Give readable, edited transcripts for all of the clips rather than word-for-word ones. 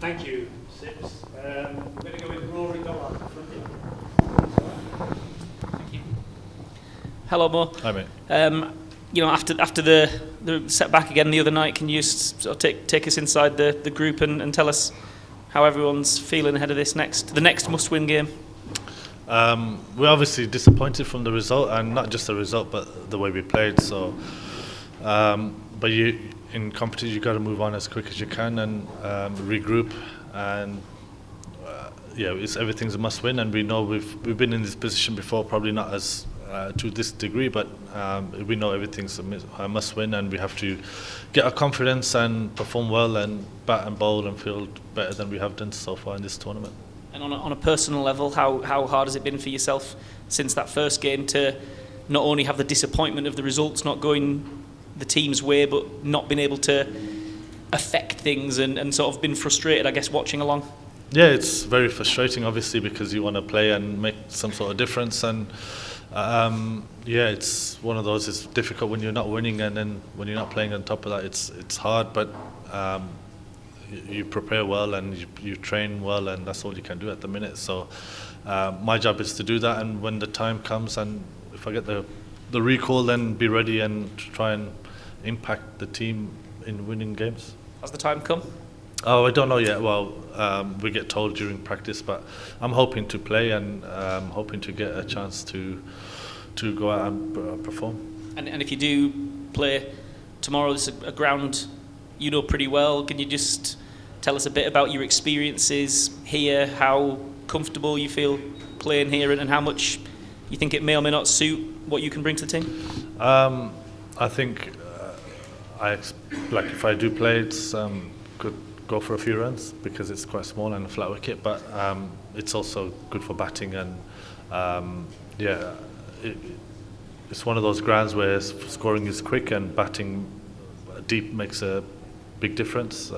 Thank you, Sips. We're going to go with Rory Dollard in front here. Thank you. Hello, Mo. Hi, mate. After the setback again the other night, can you just sort of take us inside the group and tell us how everyone's feeling ahead of the next must-win game? We're obviously disappointed from the result, and not just the result, but the way we played. So, but in competition, you got to move on as quick as you can and regroup. And everything's a must-win, and we know we've been in this position before, probably not as to this degree, but we know everything's a must-win, and we have to get our confidence and perform well and bat and bowl and field better than we have done so far in this tournament. And on a personal level, how hard has it been for yourself since that first game to not only have the disappointment of the results not going the team's way, but not being able to affect things and sort of been frustrated, I guess, watching along? Yeah, it's very frustrating, obviously, because you want to play and make some sort of difference, and it's one of those. It's difficult when you're not winning, and then when you're not playing on top of that, it's hard. But you prepare well and you train well, and that's all you can do at the minute. So my job is to do that, and when the time comes, and if I get the recall, then be ready and try and impact the team in winning games. Has the time come? Oh, I don't know yet. Well, we get told during practice, but I'm hoping to play and hoping to get a chance to go out and perform. And if you do play tomorrow, it's a ground you know pretty well. Can you just tell us a bit about your experiences here, how comfortable you feel playing here, and how much you think it may or may not suit what you can bring to the team? I think if I do play, it's could go for a few runs because it's quite small and a flat wicket, but it's also good for batting, and it's one of those grounds where scoring is quick and batting deep makes a big difference.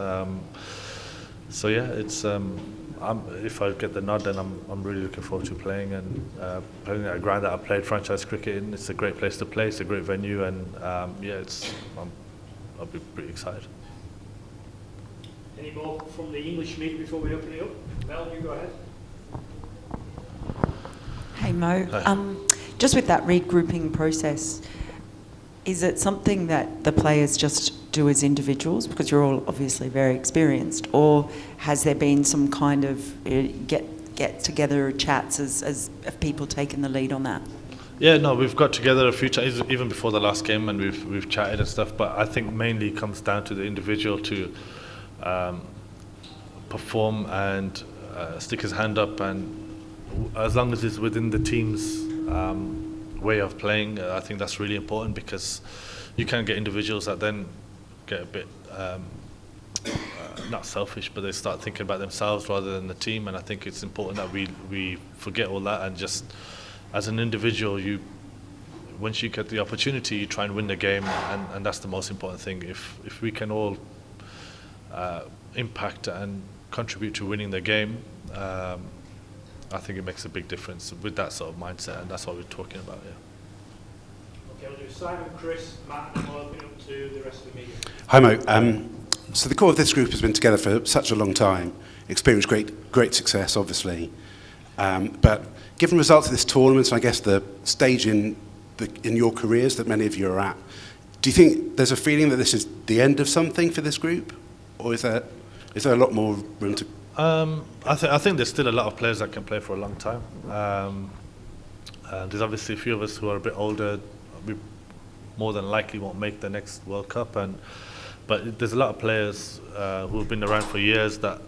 It's if I get the nod, then I'm really looking forward to playing and playing at a ground that I played franchise cricket in. It's a great place to play. It's a great venue, and I'll be pretty excited. Any more from the English media before we open it up? Mel, you go ahead. Hey Mo, just with that regrouping process, is it something that the players just do as individuals, because you're all obviously very experienced, or has there been some kind of get together chats as people taking the lead on that? Yeah, no, we've got together a few times, even before the last game, and we've chatted and stuff. But I think mainly it comes down to the individual to perform and stick his hand up, and as long as it's within the team's way of playing, I think that's really important, because you can get individuals that then get a bit not selfish, but they start thinking about themselves rather than the team. And I think it's important that we forget all that, and just as an individual, once you get the opportunity, you try and win the game, and that's the most important thing. If we can all impact and contribute to winning the game, I think it makes a big difference with that sort of mindset, and that's what we're talking about. Okay, we'll do Simon, Chris, Matt, and we'll open it up to the rest of the media. Hi Mo. So the core of this group has been together for such a long time, experienced great success, obviously. But given results of this tournament, and I guess the stage in your careers that many of you are at, do you think there's a feeling that this is the end of something for this group, or is there a lot more room to? I think there's still a lot of players that can play for a long time. There's obviously a few of us who are a bit older. We more than likely won't make the next World Cup, but there's a lot of players who have been around for years that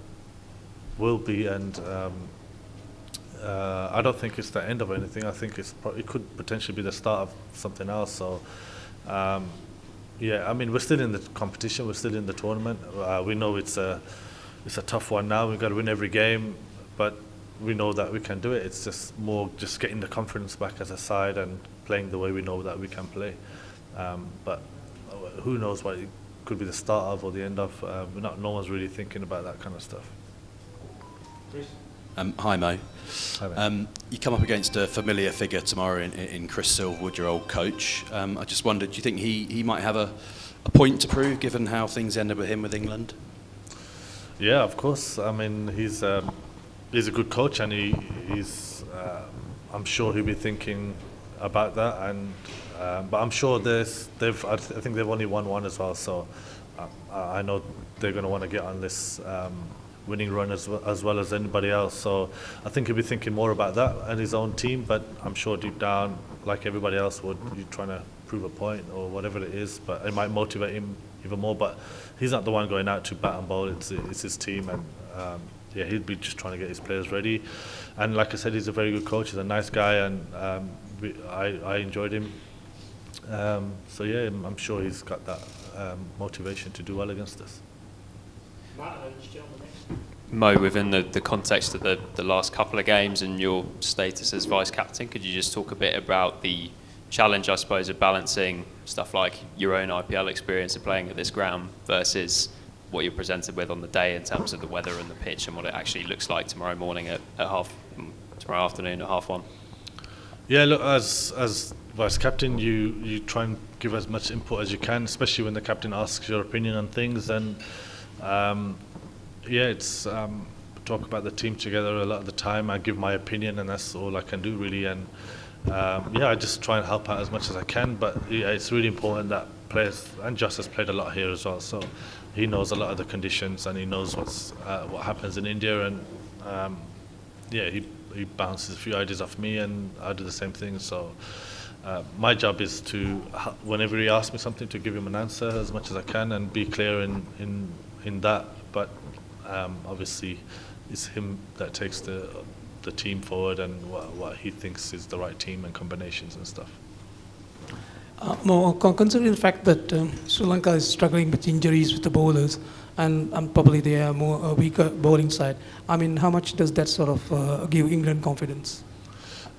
will be, and I don't think it's the end of anything. I think it could potentially be the start of something else. So we're still in the competition, we're still in the tournament. We know it's a tough one now. We've got to win every game, but we know that we can do it. It's just more getting the confidence back as a side and playing the way we know that we can play. But who knows what it could be the start of or the end of. No one's really thinking about that kind of stuff. Chris? Hi Mo. Hi, you come up against a familiar figure tomorrow in Chris Silverwood, your old coach. I just wondered, do you think he might have a point to prove, given how things ended with him with England? Yeah, of course. I mean, he's a good coach, and he's. I'm sure he'll be thinking about that, and but I'm sure I think they've only won one as well, so I know they're going to want to get on this winning run as well as anybody else. So I think he'll be thinking more about that and his own team. But I'm sure deep down, like everybody else would, you're trying to prove a point or whatever it is. But it might motivate him even more. But he's not the one going out to bat and bowl. It's his team, and yeah, he'd be just trying to get his players ready. And like I said, he's a very good coach. He's a nice guy, and I enjoyed him. So yeah, I'm sure he's got that motivation to do well against us. Matt, just jump on the next. Mo, within the context of the last couple of games and your status as vice captain, could you just talk a bit about the challenge, I suppose, of balancing stuff like your own IPL experience of playing at this ground versus what you're presented with on the day in terms of the weather and the pitch and what it actually looks like tomorrow morning tomorrow afternoon at 1:30? Yeah, look, as vice captain, you try and give as much input as you can, especially when the captain asks your opinion on things. And yeah, it's talk about the team together a lot of the time. I give my opinion, and that's all I can do really. And yeah, I just try and help out as much as I can. But yeah, it's really important that players, and Josh has played a lot here as well, so he knows a lot of the conditions and he knows what happens in India. And yeah, he bounces a few ideas off me, and I do the same thing. So my job is to, whenever he asks me something, to give him an answer as much as I can and be clear in that. But obviously, it's him that takes the team forward and what he thinks is the right team and combinations and stuff. More considering the fact that Sri Lanka is struggling with injuries with the bowlers, and probably they are more weaker bowling side. I mean, how much does that sort of give England confidence?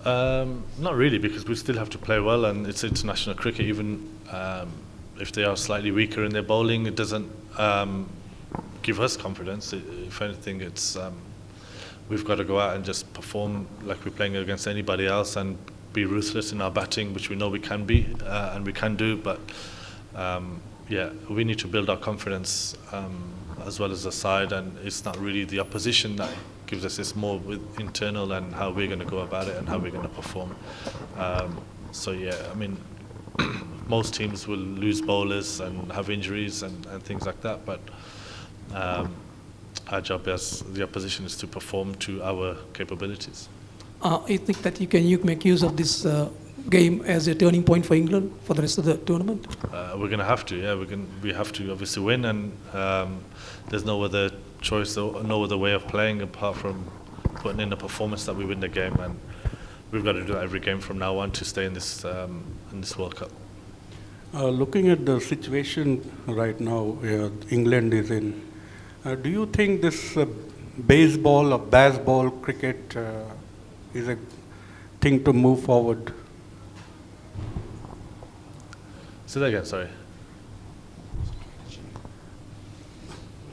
Not really, because we still have to play well, and it's international cricket. Even if they are slightly weaker in their bowling, it doesn't give us confidence. If anything, it's we've got to go out and just perform like we're playing against anybody else, and be ruthless in our batting, which we know we can be and we can do. But yeah, we need to build our confidence as well as the side, and it's not really the opposition that gives us. It's more with internal and how we're going to go about it and how we're going to perform. So yeah, I mean, most teams will lose bowlers and have injuries and things like that, but our job as the opposition is to perform to our capabilities. You think that you can make use of this game as a turning point for England for the rest of the tournament? We're going to have to, yeah. We have to obviously win, and there's no other choice, no other way of playing apart from putting in a performance that we win the game, and we've got to do that every game from now on to stay in this World Cup. Looking at the situation right now England is in, do you think this baseball or baseball cricket is a thing to move forward? Say that again, sorry.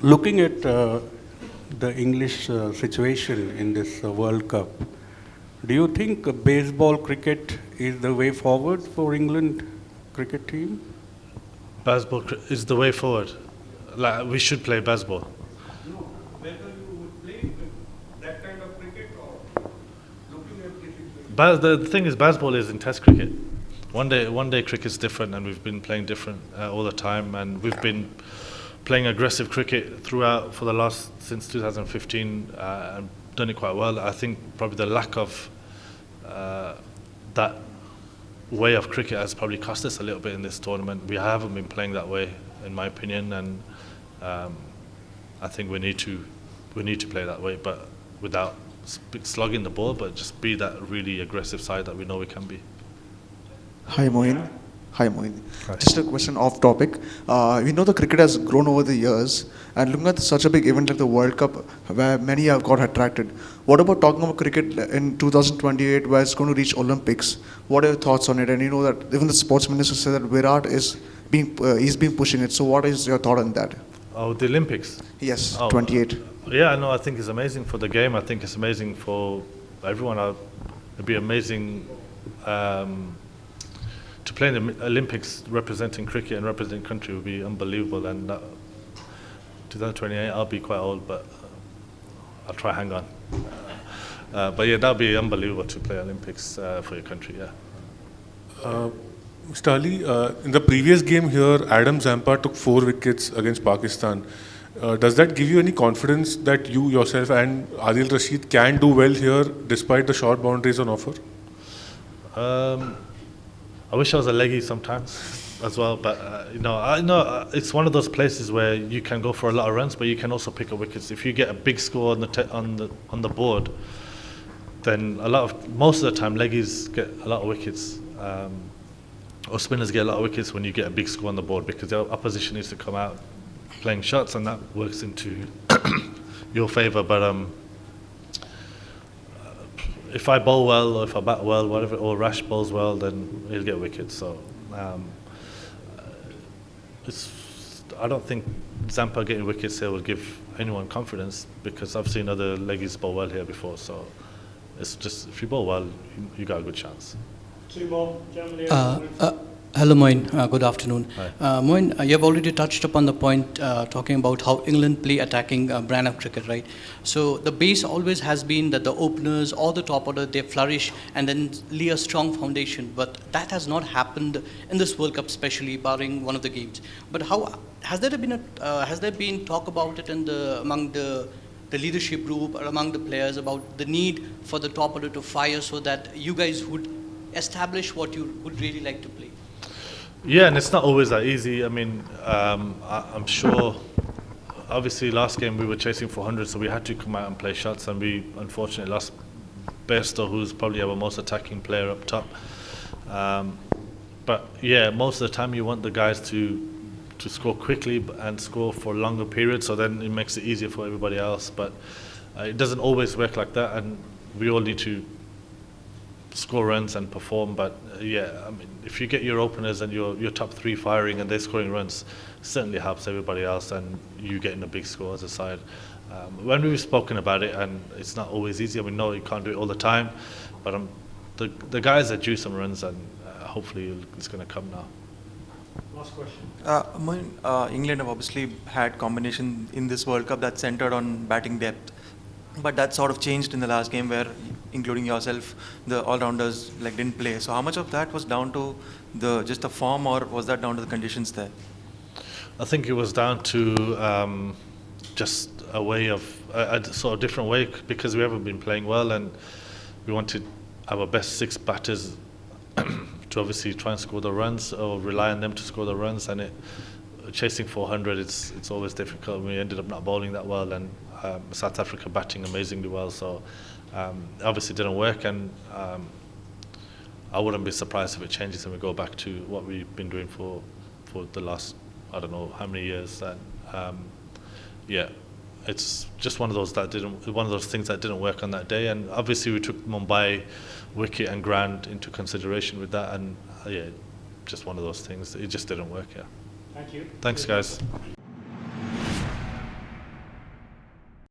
Looking at the English situation in this World Cup, do you think baseball cricket is the way forward for England cricket team? Baseball is the way forward. Like, we should play baseball. No, whether you would play that kind of cricket or looking at this situation. The thing is, baseball is in Test cricket. One day cricket's different, and we've been playing different all the time, and we've been playing aggressive cricket throughout since 2015 and done it quite well. I think probably the lack of that way of cricket has probably cost us a little bit in this tournament. We haven't been playing that way, in my opinion, and I think we need to play that way, but without slugging the ball, but just be that really aggressive side that we know we can be. Hi Moeen. Hi. Hi. Just a question off topic. We know the cricket has grown over the years, and looking at such a big event like the World Cup, where many have got attracted. What about talking about cricket in 2028, where it's going to reach Olympics? What are your thoughts on it? And you know that even the sports minister said that Virat is being pushing it. So what is your thought on that? Oh, the Olympics? Yes, Oh, 28. Yeah, no, I think it's amazing for the game. I think it's amazing for everyone. It'd be amazing to play in the Olympics representing cricket and representing country would be unbelievable. And 2028, I'll be quite old, but I'll try hang on. But yeah, that'll be unbelievable to play Olympics for your country, yeah. Mr. Ali, in the previous game here, Adam Zampa took 4 wickets against Pakistan. Does that give you any confidence that you yourself and Adil Rashid can do well here despite the short boundaries on offer? I wish I was a leggy sometimes as well, but I know it's one of those places where you can go for a lot of runs, but you can also pick up wickets. If you get a big score on the board, then most of the time leggies get a lot of wickets, or spinners get a lot of wickets when you get a big score on the board, because the opposition needs to come out playing shots, and that works into your favour. But if I bowl well, or if I bat well, whatever, or Rash bowls well, then he'll get wickets. So I don't think Zampa getting wickets here will give anyone confidence, because I've seen other leggies bowl well here before. So it's just, if you bowl well, you got a good chance. 2 more, Germany. Hello, Moeen. Good afternoon. Hi. Moeen, you have already touched upon the point talking about how England play attacking brand of cricket, right? So the base always has been that the openers or the top order, they flourish and then lay a strong foundation. But that has not happened in this World Cup, especially barring one of the games. But how has there been talk about it among the leadership group or among the players about the need for the top order to fire so that you guys would establish what you would really like to play? Yeah, and it's not always that easy. I mean, I'm sure, obviously last game we were chasing 400, so we had to come out and play shots, and we unfortunately lost Bairstow, who's probably our most attacking player up top. But yeah, most of the time you want the guys to score quickly and score for longer periods, so then it makes it easier for everybody else. But it doesn't always work like that, and we all need to score runs and perform. But yeah, I mean, if you get your openers and your top 3 firing and they're scoring runs, it certainly helps everybody else, and you getting a big score as a side. When we've spoken about it, and it's not always easy, we know you can't do it all the time, but the guys are due some runs, and hopefully it's going to come now. Last question. England have obviously had combination in this World Cup that's centered on batting depth. But that sort of changed in the last game, where, including yourself, the all-rounders didn't play. So how much of that was down to just the form, or was that down to the conditions there? I think it was down to just a way of a sort of different way, because we haven't been playing well, and we wanted our best 6 batters to obviously try and score the runs, or rely on them to score the runs. And chasing 400, it's always difficult. We ended up not bowling that well, and South Africa batting amazingly well, so obviously didn't work, and I wouldn't be surprised if it changes and we go back to what we've been doing for the last, I don't know how many years. And yeah, it's just one of those things that didn't work on that day. And obviously we took Mumbai wicket and ground into consideration with that, and yeah, just one of those things. It just didn't work. Yeah. Thank you. Thanks, guys.